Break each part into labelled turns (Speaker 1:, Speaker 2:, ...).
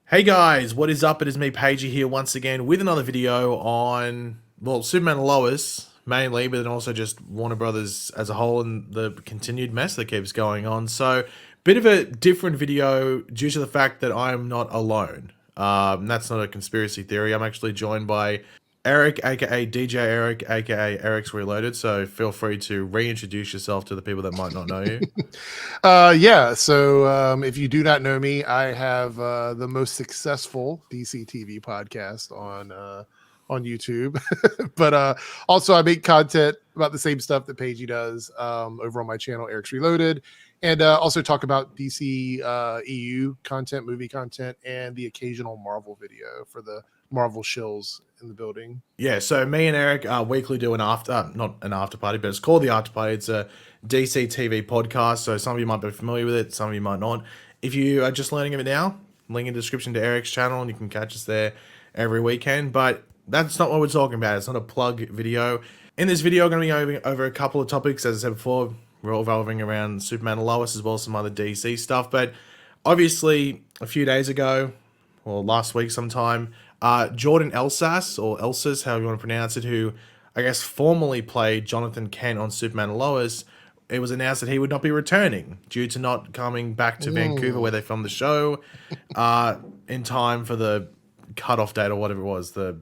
Speaker 1: Hey guys, what is up? It is me, Pagey, here once again with another video on, well, Superman and Lois, mainly, but then also just Warner Brothers as a whole and the continued mess that keeps going on. So, bit of a different video due to the fact that I'm not alone. That's not a conspiracy theory. I'm actually joined by Eric, aka DJ Eric, aka Eric's Reloaded. So, feel free to reintroduce yourself to the people that might not know you.
Speaker 2: So if you do not know me, I have the most successful DCTV podcast on YouTube, but also I make content about the same stuff that Pagey does over on my channel, Eric's Reloaded, and also talk about DC EU content, movie content, and the occasional Marvel video for the Marvel shills in the building.
Speaker 1: Yeah, so me and Eric weekly do not an after party, but it's called the after party. It's a DCTV podcast, so some of you might be familiar with it, some of you might not. If you are just learning of it now, link in the description to Eric's channel, and you can catch us there every weekend. But that's not what we're talking about. It's not a plug video. In this video, I'm going to be going over a couple of topics, as I said before, revolving around Superman and Lois, as well as some other DC stuff. But obviously, a few days ago, or last week sometime, Jordan Elsas, or Elsas, however you want to pronounce it, who I guess formerly played Jonathan Kent on Superman and Lois, it was announced that he would not be returning due to not coming back to Vancouver where they filmed the show in time for the cutoff date or whatever it was, the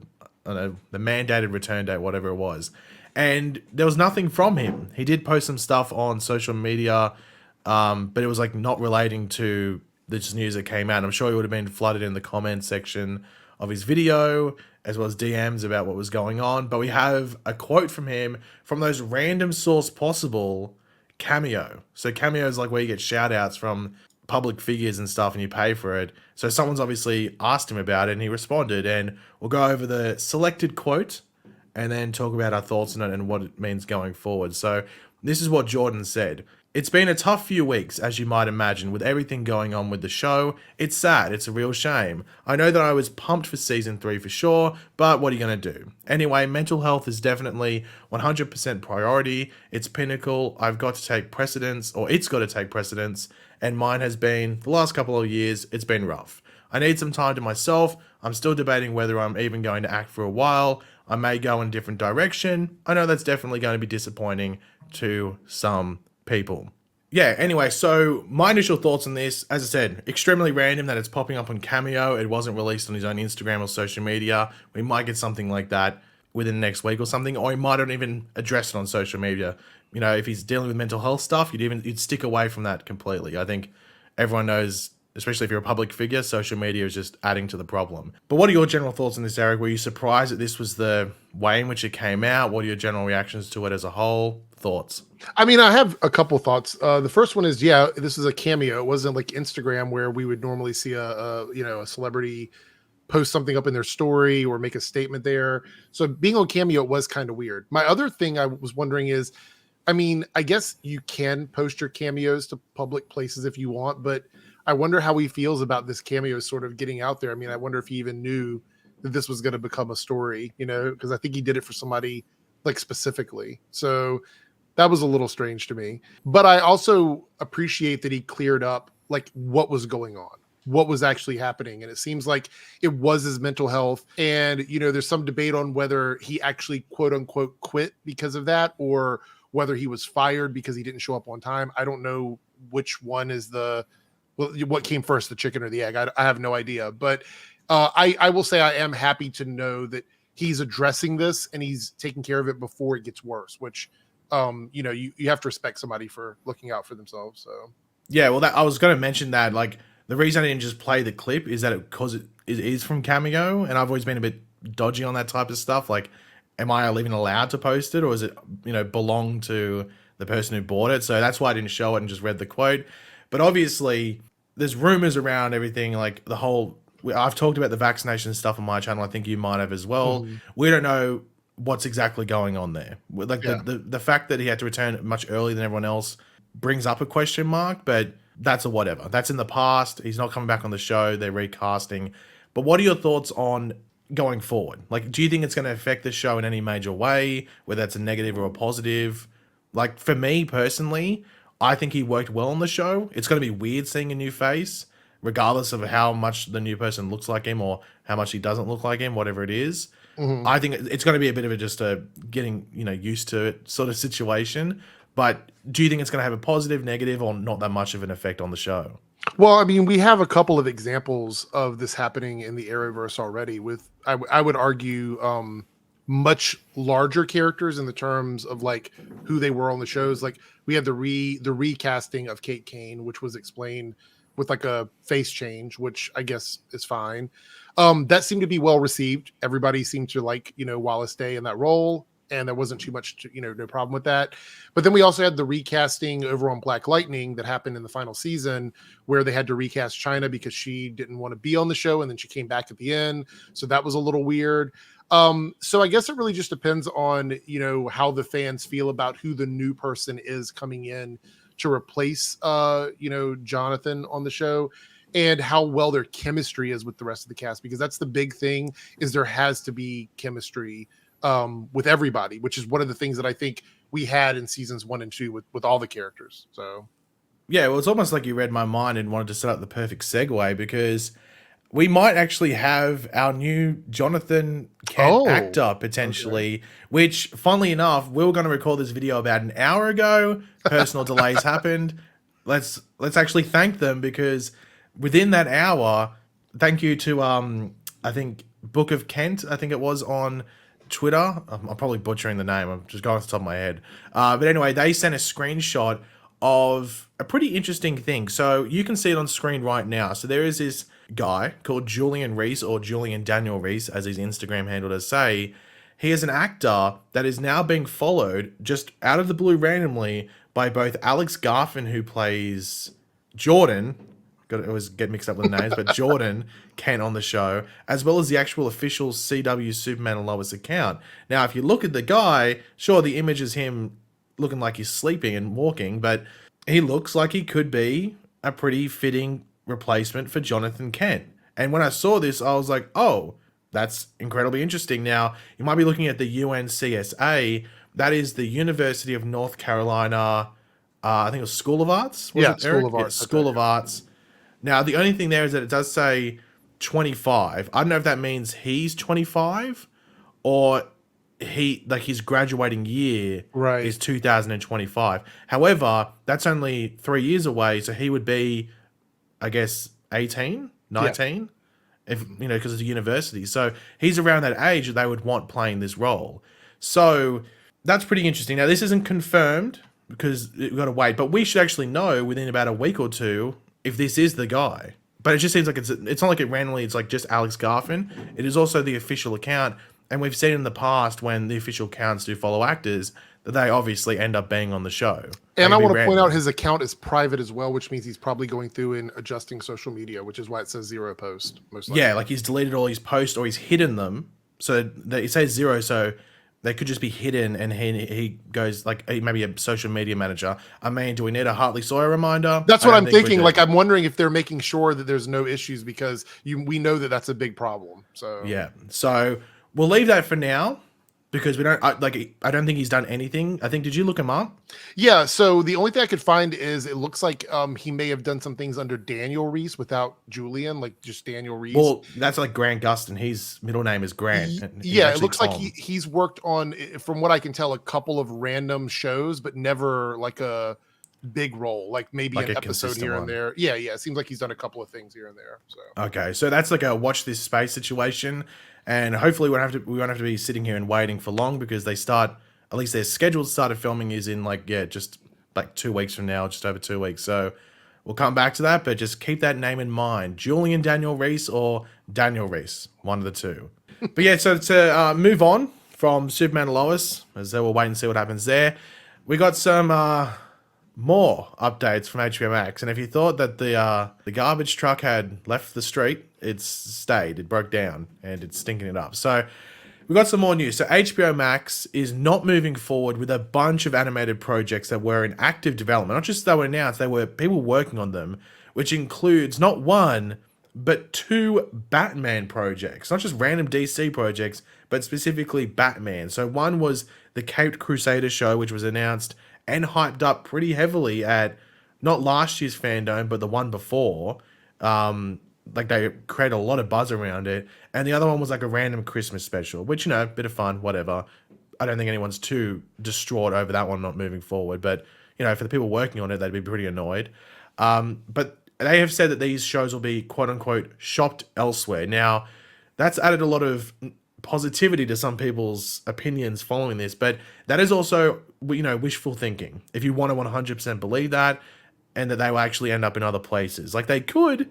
Speaker 1: mandated return date, whatever it was. And there was nothing from him. He did post some stuff on social media, but it was like not relating to this news that came out. I'm sure he would have been flooded in the comments section of his video, as well as DMs about what was going on. But we have a quote from him from those random source possible, Cameo. So Cameo is like where you get shout outs from public figures and stuff and you pay for it. So someone's obviously asked him about it and he responded, and we'll go over the selected quote and then talk about our thoughts on it and what it means going forward. So this is what Jordan said. It's been a tough few weeks, as you might imagine, with everything going on with the show. It's sad, it's a real shame. I know that I was pumped for season 3 for sure, but what are you going to do? Anyway, mental health is definitely 100% priority. It's pinnacle. I've got to take precedence, or it's got to take precedence, and mine has been, the last couple of years, it's been rough. I need some time to myself. I'm still debating whether I'm even going to act for a while. I may go in a different direction. I know that's definitely going to be disappointing to some people. Yeah, anyway, so my initial thoughts on this, as I said, extremely random that it's popping up on Cameo. It wasn't released on his own Instagram or social media. We might get something like that within the next week or something, or he might not even address it on social media. You know, if he's dealing with mental health stuff, you'd stick away from that completely. I think everyone knows, especially if you're a public figure, social media is just adding to the problem. But what are your general thoughts on this, Eric? Were you surprised that this was the way in which it came out? What are your general reactions to it as a whole? Thoughts?
Speaker 2: I mean, I have a couple thoughts. The first one is, yeah, this is a cameo. It wasn't like Instagram where we would normally see a celebrity post something up in their story or make a statement there. So being on Cameo was kind of weird. My other thing I was wondering is, I mean, I guess you can post your cameos to public places if you want, but I wonder how he feels about this cameo sort of getting out there. I mean, I wonder if he even knew that this was going to become a story, you know, because I think he did it for somebody like specifically. So that was a little strange to me. But I also appreciate that he cleared up like what was going on, what was actually happening. And it seems like it was his mental health. And, you know, there's some debate on whether he actually quote unquote quit because of that, or whether he was fired because he didn't show up on time. I don't know which one is what came first, the chicken or the egg. I have no idea. But I will say I am happy to know that he's addressing this and he's taking care of it before it gets worse, which, you know, you have to respect somebody for looking out for themselves. So
Speaker 1: yeah, well, I was going to mention that, like, the reason I didn't just play the clip is that because it is from Cameo, and I've always been a bit dodgy on that type of stuff. Like, am I even allowed to post it, or is it, you know, belong to the person who bought it? So that's why I didn't show it and just read the quote. But obviously, there's rumors around everything, like the whole. I've talked about the vaccination stuff on my channel. I think you might have as well. Mm-hmm. We don't know what's exactly going on there. Like the fact that he had to return much earlier than everyone else brings up a question mark, but that's a whatever. That's in the past. He's not coming back on the show. They're recasting. But what are your thoughts on going forward? Like, do you think it's going to affect the show in any major way, whether it's a negative or a positive? Like, for me personally, I think he worked well on the show. It's going to be weird seeing a new face regardless of how much the new person looks like him or how much he doesn't look like him, whatever it is.
Speaker 2: Mhm.
Speaker 1: I think it's going to be a bit of a just a getting used to it sort of situation. But do you think it's going to have a positive, negative, or not that much of an effect on the show?
Speaker 2: Well, I mean, we have a couple of examples of this happening in the Arrowverse already. With I would argue much larger characters in the terms of like who they were on the shows. Like we had the recasting of Kate Kane, which was explained with like a face change, which I guess is fine. That seemed to be well received. Everybody seemed to like Wallace Day in that role, and there wasn't too much no problem with that. But then we also had the recasting over on Black Lightning that happened in the final season, where they had to recast China because she didn't want to be on the show, and then she came back at the end, so that was a little weird. So I guess it really just depends on how the fans feel about who the new person is coming in to replace Jonathan on the show, and how well their chemistry is with the rest of the cast, because that's the big thing, is there has to be chemistry with everybody, which is one of the things that I think we had in seasons 1 and 2 with all the characters. So
Speaker 1: Yeah, well, it's almost like you read my mind and wanted to set up the perfect segue, because we might actually have our new Jonathan Kent actor potentially, which, funnily enough, we were going to record this video about an hour ago. Personal delays happened. Let's actually thank them, because within that hour, thank you to I think Book of Kent, I think it was on Twitter. I'm probably butchering the name. I'm just going off the top of my head. But anyway, they sent a screenshot of a pretty interesting thing. So you can see it on screen right now. So there is this guy called Julian Reese, or Julian Daniel Reese, as his Instagram handle does say. He is an actor that is now being followed just out of the blue randomly by both Alex Garfin, who plays Jordan, got to always get mixed up with the names, but Jordan Kent on the show, as well as the actual official CW Superman and Lois account. Now, if you look at the guy, sure, the image is him looking like he's sleeping and walking, but he looks like he could be a pretty fitting replacement for Jonathan Kent. And when I saw this, I was like, oh, that's incredibly interesting. Now, you might be looking at the UNCSA. That is the University of North Carolina, I think it was School of Arts?
Speaker 2: School of Arts.
Speaker 1: Yeah, School of Arts. Now, the only thing there is that it does say 25. I don't know if that means he's 25 or his graduating year is 2025. However, that's only 3 years away, so he would be, I guess, 18, 19, if because it's a university. So he's around that age that they would want playing this role. So that's pretty interesting. Now, this isn't confirmed because we've got to wait, but we should actually know within about a week or two if this is the guy. But it just seems like it's not like it randomly, it's like just Alex Garfin. It is also the official account. And we've seen in the past when the official accounts do follow actors that they obviously end up being on the show.
Speaker 2: And I want to point out his account is private as well, which means he's probably going through and adjusting social media, which is why it says 0 post. Most likely.
Speaker 1: Yeah, like he's deleted all his posts or he's hidden them. So it says 0, so they could just be hidden, and he goes like maybe a social media manager. I mean, do we need a Hartley Sawyer reminder?
Speaker 2: That's what I'm thinking. Like, I'm wondering if they're making sure that there's no issues, because we know that that's a big problem. So
Speaker 1: yeah, so we'll leave that for now, because I don't think he's done anything. I think, did you look him up?
Speaker 2: Yeah, so the only thing I could find is it looks like he may have done some things under Daniel Reese without Julian, like just Daniel Reese.
Speaker 1: Well, that's like Grant Gustin. His middle name is Grant.
Speaker 2: Yeah, it looks like he's worked on, from what I can tell, a couple of random shows, but never like a big role, like maybe like an episode here and there. Yeah, it seems like he's done a couple of things here and there. So
Speaker 1: okay, so that's like a watch this space situation. And hopefully we won't have to be sitting here and waiting for long, because they start, at least their scheduled start of filming is in just like 2 weeks from now, just over 2 weeks. So we'll come back to that, but just keep that name in mind. Julian Daniel Reese or Daniel Reese, one of the two. But yeah, so to move on from Superman and Lois, as we'll wait and see what happens there, we got some more updates from HBO Max. And if you thought that the garbage truck had left the street, it's stayed. It broke down and it's stinking it up. So we got some more news. So HBO Max is not moving forward with a bunch of animated projects that were in active development. Not just that were announced, they were people working on them, which includes not one, but 2 Batman projects. Not just random DC projects, but specifically Batman. So one was the Caped Crusader show, which was announced and hyped up pretty heavily at not last year's Fandom, but the one before. Like they create a lot of buzz around it. And the other one was like a random Christmas special, which, bit of fun, whatever. I don't think anyone's too distraught over that one not moving forward. But, for the people working on it, they'd be pretty annoyed. But they have said that these shows will be quote unquote shopped elsewhere. Now, that's added a lot of positivity to some people's opinions following this, but that is also, wishful thinking. If you want to 100% believe that, and that they will actually end up in other places, like they could,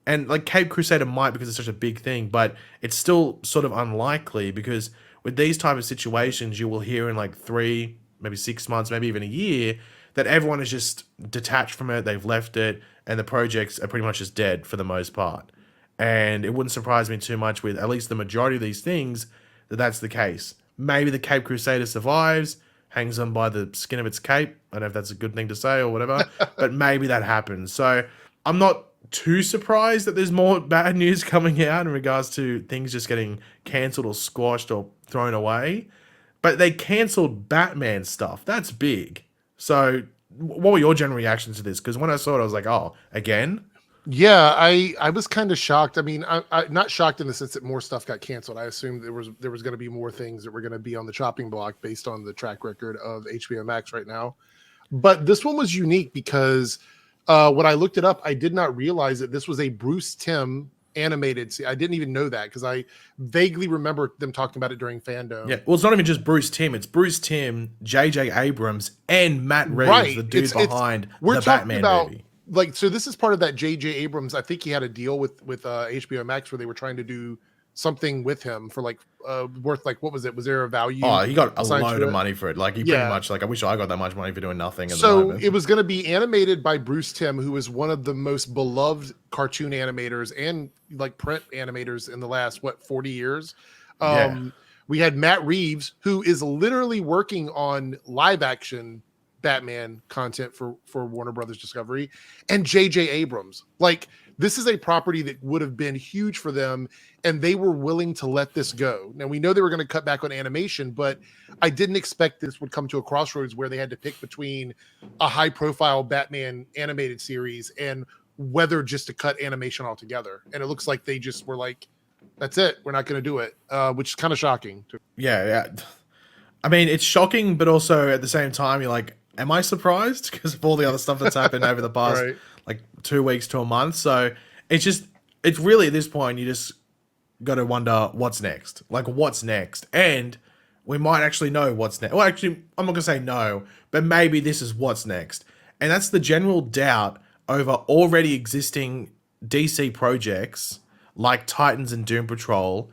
Speaker 1: and like Cape Crusader might because it's such a big thing, but it's still sort of unlikely because with these type of situations, you will hear in like 3, maybe 6 months, maybe even a year that everyone is just detached from it, they've left it, and the projects are pretty much just dead for the most part. And it wouldn't surprise me too much with at least the majority of these things that that's the case. Maybe the Cape Crusader survives, hangs on by the skin of its cape. I don't know if that's a good thing to say or whatever, but maybe that happens. So I'm not too surprised that there's more bad news coming out in regards to things just getting cancelled or squashed or thrown away. But they cancelled Batman stuff. That's big. So what were your general reactions to this? Because when I saw it, I was like, oh, again?
Speaker 2: Yeah, I was kind of shocked. I mean, I not shocked in the sense that more stuff got canceled. I assumed there was going to be more things that were going to be on the chopping block based on the track record of HBO Max right now. But this one was unique because when I looked it up, I did not realize that this was a Bruce Timm animated. I didn't even know that because I vaguely remember them talking about it during Fandom.
Speaker 1: Yeah, well, it's not even just Bruce Timm. It's Bruce Timm, J.J. Abrams, and Matt Reeves,
Speaker 2: Right.
Speaker 1: the dude behind
Speaker 2: We're
Speaker 1: the
Speaker 2: talking
Speaker 1: Batman
Speaker 2: about
Speaker 1: movie.
Speaker 2: like, so this is part of that J.J. Abrams. I think he had a deal with HBO Max where they were trying to do something with him for like worth like, what was it? Was there a value
Speaker 1: Oh, he got a
Speaker 2: assigned
Speaker 1: load
Speaker 2: to
Speaker 1: of
Speaker 2: it?
Speaker 1: money for it. Like, he pretty
Speaker 2: Yeah.
Speaker 1: much, like, I wish I got that much money for doing nothing at the
Speaker 2: So it
Speaker 1: moment.
Speaker 2: was going to be animated by Bruce Timm, who is one of the most beloved cartoon animators and like print animators in the last 40 years.
Speaker 1: Yeah.
Speaker 2: We had Matt Reeves, who is literally working on live action Batman content for Warner Brothers Discovery, and J.J. Abrams. Like, this is a property that would have been huge for them, and they were willing to let this go. Now, we know they were going to cut back on animation, but I didn't expect this would come to a crossroads where they had to pick between a high profile Batman animated series and whether just to cut animation altogether. And it looks like they just were like, that's it, we're not going to do it, which is kind of shocking.
Speaker 1: Yeah. I mean, it's shocking, but also at the same time, you're like, am I surprised? Because of all the other stuff that's happened over the past,
Speaker 2: Right.
Speaker 1: like, 2 weeks to a month. So it's really at this point, you just got to wonder what's next. Like, what's next? And we might actually know what's next. Well, actually, I'm not going to say no, but maybe this is what's next. And that's the general doubt over already existing DC projects like Titans and Doom Patrol,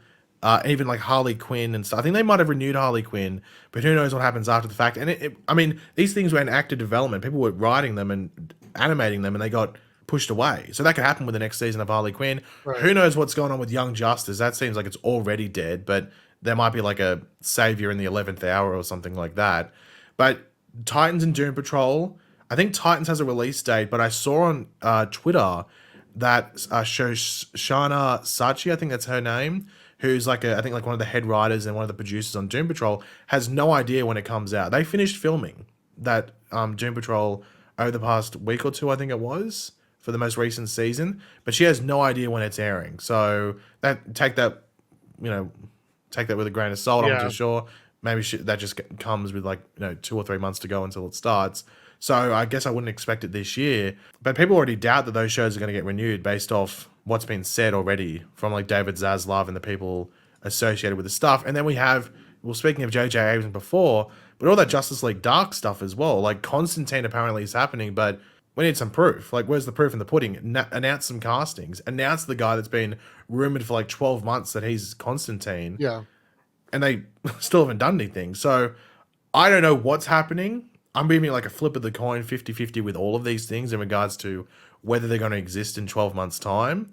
Speaker 1: even like Harley Quinn and stuff. I think they might have renewed Harley Quinn, but who knows what happens after the fact. And I mean, these things were in active development. People were writing them and animating them, and they got pushed away. So that could happen with the next season of Harley Quinn.
Speaker 2: Right.
Speaker 1: Who knows what's going on with Young Justice? That seems like it's already dead, but there might be like a savior in the 11th hour or something like that. But Titans and Doom Patrol, I think Titans has a release date, but I saw on Twitter that Shana Sachi, I think that's her name, who's like I think like one of the head writers and one of the producers on Doom Patrol, has no idea when it comes out. They finished filming that Doom Patrol over the past week or two, I think it was, for the most recent season, but she has no idea when it's airing. So take that with a grain of salt. I'm
Speaker 2: Yeah.
Speaker 1: just sure. Maybe that just comes with like 2 or 3 months to go until it starts. So I guess I wouldn't expect it this year. But people already doubt that those shows are going to get renewed based off what's been said already from like David Zaslav and the people associated with the stuff. And then speaking of J.J. Abrams before, but all that Justice League Dark stuff as well. Like Constantine apparently is happening, but we need some proof. Like, where's the proof in the pudding? Announce some castings. Announce the guy that's been rumored for like 12 months that he's Constantine.
Speaker 2: Yeah.
Speaker 1: And they still haven't done anything. So I don't know what's happening. I'm giving like a flip of the coin 50-50 with all of these things in regards to whether they're going to exist in 12 months' time.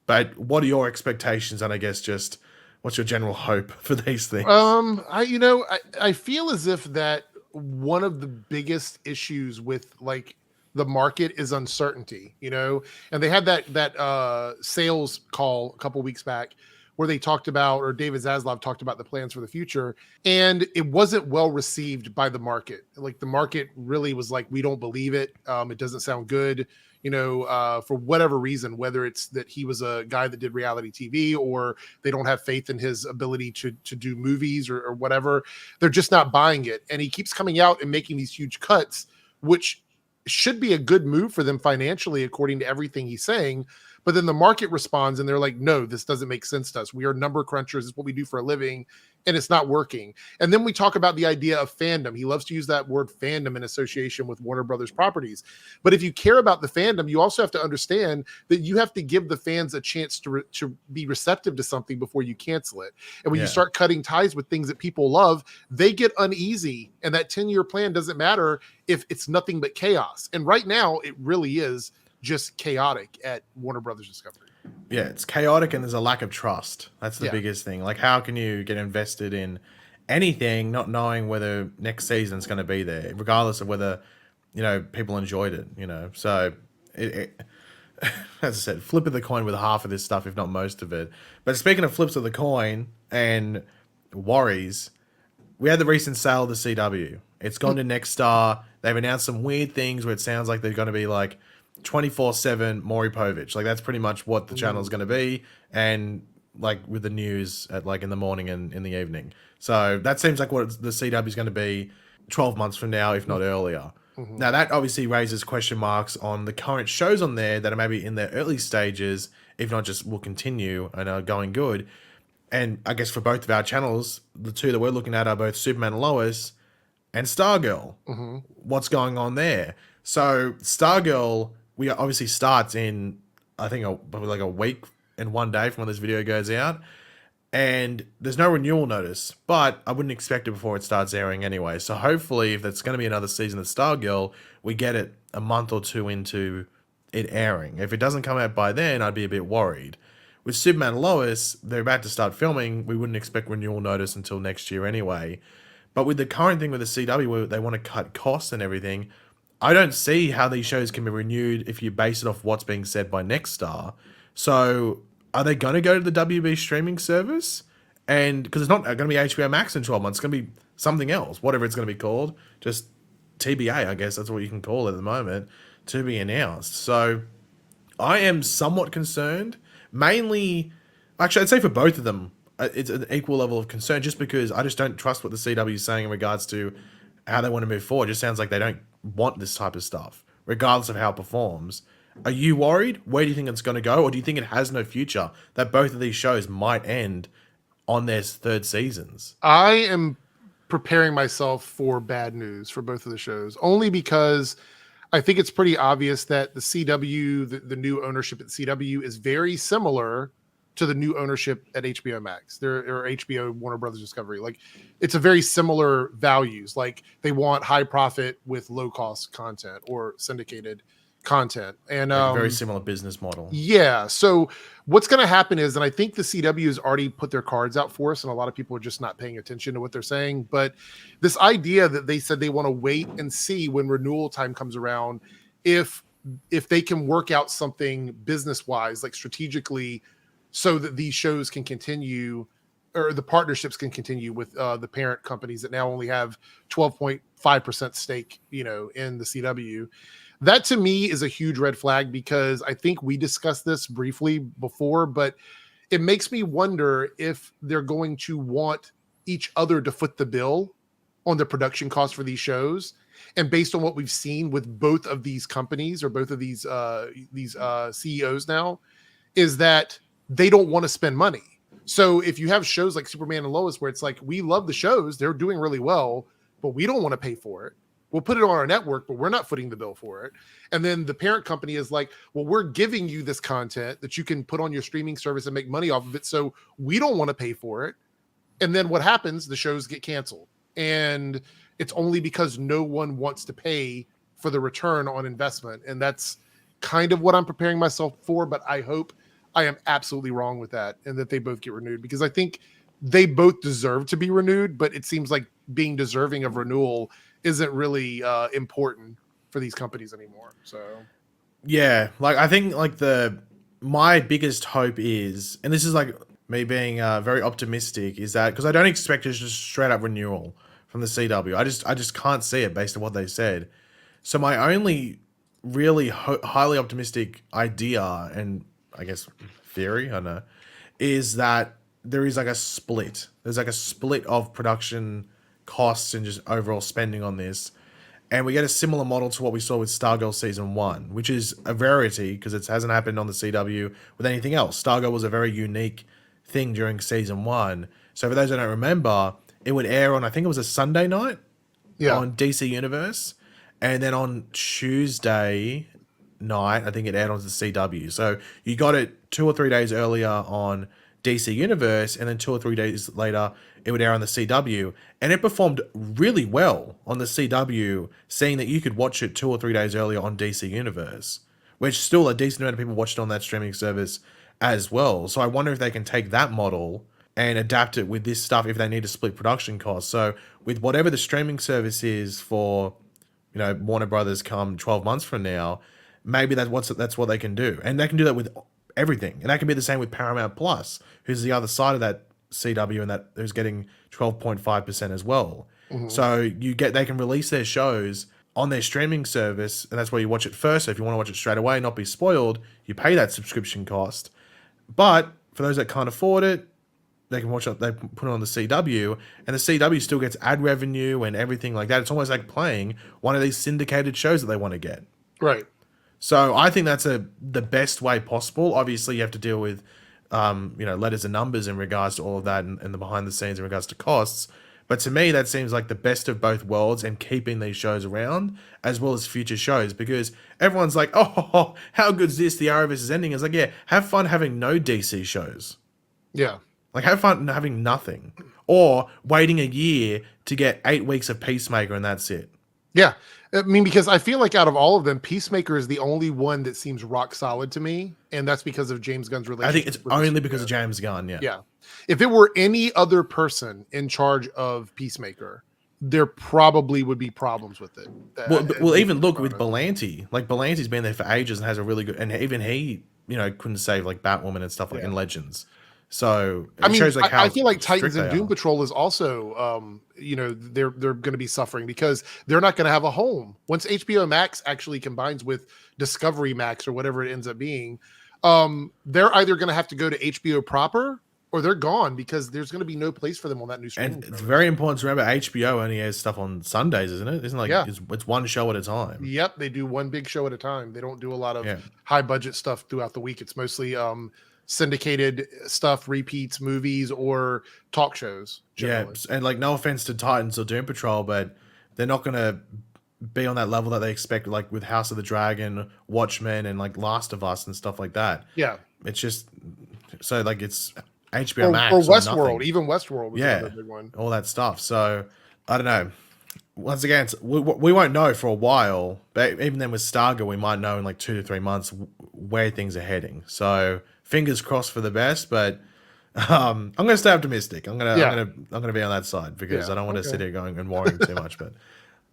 Speaker 1: But what are your expectations? And I guess just what's your general hope for these things?
Speaker 2: I feel as if that one of the biggest issues with like the market is uncertainty, and they had that sales call a couple weeks back where they talked about, or David Zaslav talked about the plans for the future, and it wasn't well received by the market. Like the market really was like, we don't believe it. It doesn't sound good, for whatever reason, whether it's that he was a guy that did reality TV or they don't have faith in his ability to do movies or whatever. They're just not buying it. And he keeps coming out and making these huge cuts, which should be a good move for them financially, according to everything he's saying. But then the market responds and they're like, no, this doesn't make sense to us. We are number crunchers. It's what we do for a living. And it's not working. And then we talk about the idea of fandom. He loves to use that word fandom in association with Warner Brothers properties. But if you care about the fandom, you also have to understand that you have to give the fans a chance to be receptive to something before you cancel it. And when you start cutting ties with things that people love, they get uneasy. And that 10-year plan doesn't matter if it's nothing but chaos. And right now, it really is just chaotic at Warner Brothers Discovery.
Speaker 1: Yeah, it's chaotic and there's a lack of trust. That's the biggest thing. Like, how can you get invested in anything not knowing whether next season's going to be there, regardless of whether, people enjoyed it, So, it as I said, flip of the coin with half of this stuff, if not most of it. But speaking of flips of the coin and worries, we had the recent sale of the CW. It's gone to Nexstar. They've announced some weird things where it sounds like they're going to be like 24/7 Maury Povich. Like that's pretty much what the channel is going to be, and like with the news at like in the morning and in the evening. So that seems like what the CW is going to be 12 months from now, if not earlier. Now that obviously raises question marks on the current shows on there that are maybe in their early stages, if not just will continue and are going good. And I guess for both of our channels, the two that we're looking at are both Superman and Lois and Stargirl. What's going on there? So Stargirl, we obviously starts in, I think, probably like a week and 1 day from when this video goes out. And there's no renewal notice, but I wouldn't expect it before it starts airing anyway. So hopefully, if there's going to be another season of Stargirl, we get it a month or two into it airing. If it doesn't come out by then, I'd be a bit worried. With Superman and Lois, they're about to start filming. We wouldn't expect renewal notice until next year anyway. But with the current thing with the CW, where they want to cut costs and everything, I don't see how these shows can be renewed if you base it off what's being said by Nexstar. So are they going to go to the WB streaming service? And because it's not going to be HBO Max in 12 months, it's going to be something else, whatever it's going to be called. Just TBA, I guess that's what you can call it at the moment, to be announced. So I am somewhat concerned. Mainly, actually, I'd say for both of them, it's an equal level of concern just because I just don't trust what the CW is saying in regards to how they want to move forward. It just sounds like they don't want this type of stuff, regardless of how it performs. Are you worried? Where do you think it's going to go? Or do you think it has no future, that both of these shows might end on their third seasons?
Speaker 2: I am preparing myself for bad news for both of the shows, only because I think it's pretty obvious that the CW, the new ownership at CW is very similar to the new ownership at HBO Max, or HBO Warner Brothers Discovery. Like, it's a very similar values. Like, they want high profit with low cost content or syndicated content, and
Speaker 1: Like a very similar business model.
Speaker 2: Yeah. So what's going to happen is, and I think the CW has already put their cards out for us, and a lot of people are just not paying attention to what they're saying. But this idea that they said they want to wait and see when renewal time comes around, if they can work out something business wise, like strategically, so that these shows can continue, or the partnerships can continue with the parent companies that now only have 12.5% stake, in the CW. That to me is a huge red flag, because I think we discussed this briefly before, but it makes me wonder if they're going to want each other to foot the bill on the production costs for these shows. And based on what we've seen with both of these companies, or both of these CEOs now, is that they don't want to spend money. So if you have shows like Superman and Lois, where it's like, we love the shows, they're doing really well, but we don't want to pay for it. We'll put it on our network, but we're not footing the bill for it. And then the parent company is like, well, we're giving you this content that you can put on your streaming service and make money off of it, so we don't want to pay for it. And then what happens? The shows get canceled. And it's only because no one wants to pay for the return on investment. And that's kind of what I'm preparing myself for, but I hope I am absolutely wrong with that, and that they both get renewed, because I think they both deserve to be renewed, but it seems like being deserving of renewal isn't really important for these companies anymore. So
Speaker 1: yeah, like I think like my biggest hope is, and this is like me being very optimistic, is that because I don't expect just a straight up renewal from the CW. I just can't see it based on what they said. So my only really highly optimistic idea, and I guess theory, I don't know, is that there is like a split. There's like a split of production costs and just overall spending on this. And we get a similar model to what we saw with Stargirl season 1, which is a rarity because it hasn't happened on the CW with anything else. Stargirl was a very unique thing during season 1. So for those that don't remember, it would air on, I think it was a Sunday night on DC Universe. And then on Tuesday night, I think it aired on the CW. So you got it 2 or 3 days earlier on DC Universe, and then 2 or 3 days later, it would air on the CW. And it performed really well on the CW, seeing that you could watch it 2 or 3 days earlier on DC Universe, which still a decent amount of people watched it on that streaming service as well. So I wonder if they can take that model and adapt it with this stuff if they need to split production costs. So with whatever the streaming service is for, you know, Warner Brothers come 12 months from now, maybe that's what they can do. And they can do that with everything. And that can be the same with Paramount Plus, who's the other side of that CW and that who's getting 12.5% as well. So they can release their shows on their streaming service, and that's where you watch it first. So if you want to watch it straight away and not be spoiled, you pay that subscription cost. But for those that can't afford it, they can watch it, they put it on the CW, and the CW still gets ad revenue and everything like that. It's almost like playing one of these syndicated shows that they want to get.
Speaker 2: Right.
Speaker 1: So I think that's the best way possible. Obviously, you have to deal with, letters and numbers in regards to all of that and the behind the scenes in regards to costs. But to me, that seems like the best of both worlds and keeping these shows around as well as future shows, because everyone's like, oh, how good is this? The Arrowverse is ending. It's like, yeah, have fun having no DC shows.
Speaker 2: Yeah.
Speaker 1: Like, have fun having nothing. Or waiting a year to get 8 weeks of Peacemaker and that's it.
Speaker 2: Yeah. I mean, because I feel like out of all of them, Peacemaker is the only one that seems rock solid to me. And that's because of James Gunn's relationship.
Speaker 1: I think it's only because of James Gunn, yeah.
Speaker 2: Yeah. If it were any other person in charge of Peacemaker, there probably would be problems with it.
Speaker 1: Well, even look with Berlanti. Like, Berlanti's been there for ages and has a really good... And even he, couldn't save, like, Batwoman and stuff like in Legends. So it shows like how
Speaker 2: I feel like Titans and Doom Patrol is also, they're going to be suffering because they're not going to have a home once HBO Max actually combines with Discovery Max or whatever it ends up being. They're either going to have to go to HBO proper or they're gone because there's going to be no place for them on that new streaming.
Speaker 1: And it's very important to remember HBO only has stuff on Sundays, isn't it? Isn't it's one show at a time.
Speaker 2: Yep, they do one big show at a time. They don't do a lot of high budget stuff throughout the week. It's mostly syndicated stuff, repeats, movies, or talk shows. Generally.
Speaker 1: Yeah, and like no offense to Titans or Doom Patrol, but they're not going to be on that level that they expect, like with House of the Dragon, Watchmen, and like Last of Us and stuff like that.
Speaker 2: Yeah,
Speaker 1: it's just so like it's HBO Max
Speaker 2: or Westworld. Even Westworld was another big one.
Speaker 1: All that stuff. So I don't know. Once again, we won't know for a while, but even then with Stargirl, we might know in like 2 to 3 months where things are heading. So fingers crossed for the best, but I'm going to stay optimistic. I'm going to be on that side because I don't want to sit here going and worrying too much. But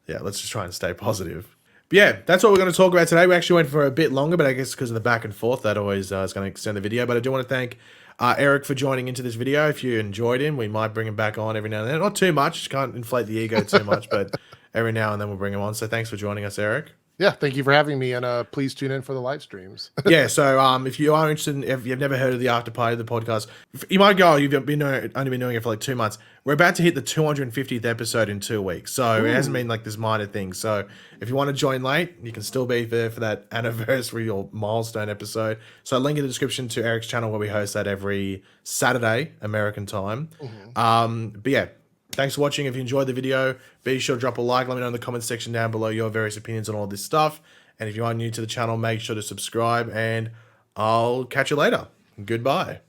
Speaker 1: yeah, let's just try and stay positive. But yeah, that's what we're going to talk about today. We actually went for a bit longer, but I guess because of the back and forth, that always is going to extend the video. But I do want to thank Eric for joining into this video. If you enjoyed him, we might bring him back on every now and then. Not too much, can't inflate the ego too much, but every now and then we'll bring him on. So thanks for joining us, Eric.
Speaker 2: Yeah, thank you for having me, and please tune in for the live streams.
Speaker 1: Yeah, so if you are interested, if you've never heard of the After Party, the podcast, you might go, you've only been doing it for like 2 months. We're about to hit the 250th episode in 2 weeks, so it hasn't been like this minor thing. So if you want to join late, you can still be there for that anniversary or milestone episode. So link in the description to Eric's channel where we host that every Saturday, American time. But yeah, thanks for watching. If you enjoyed the video, be sure to drop a like. Let me know in the comments section down below your various opinions on all this stuff. And if you are new to the channel, make sure to subscribe. And I'll catch you later. Goodbye.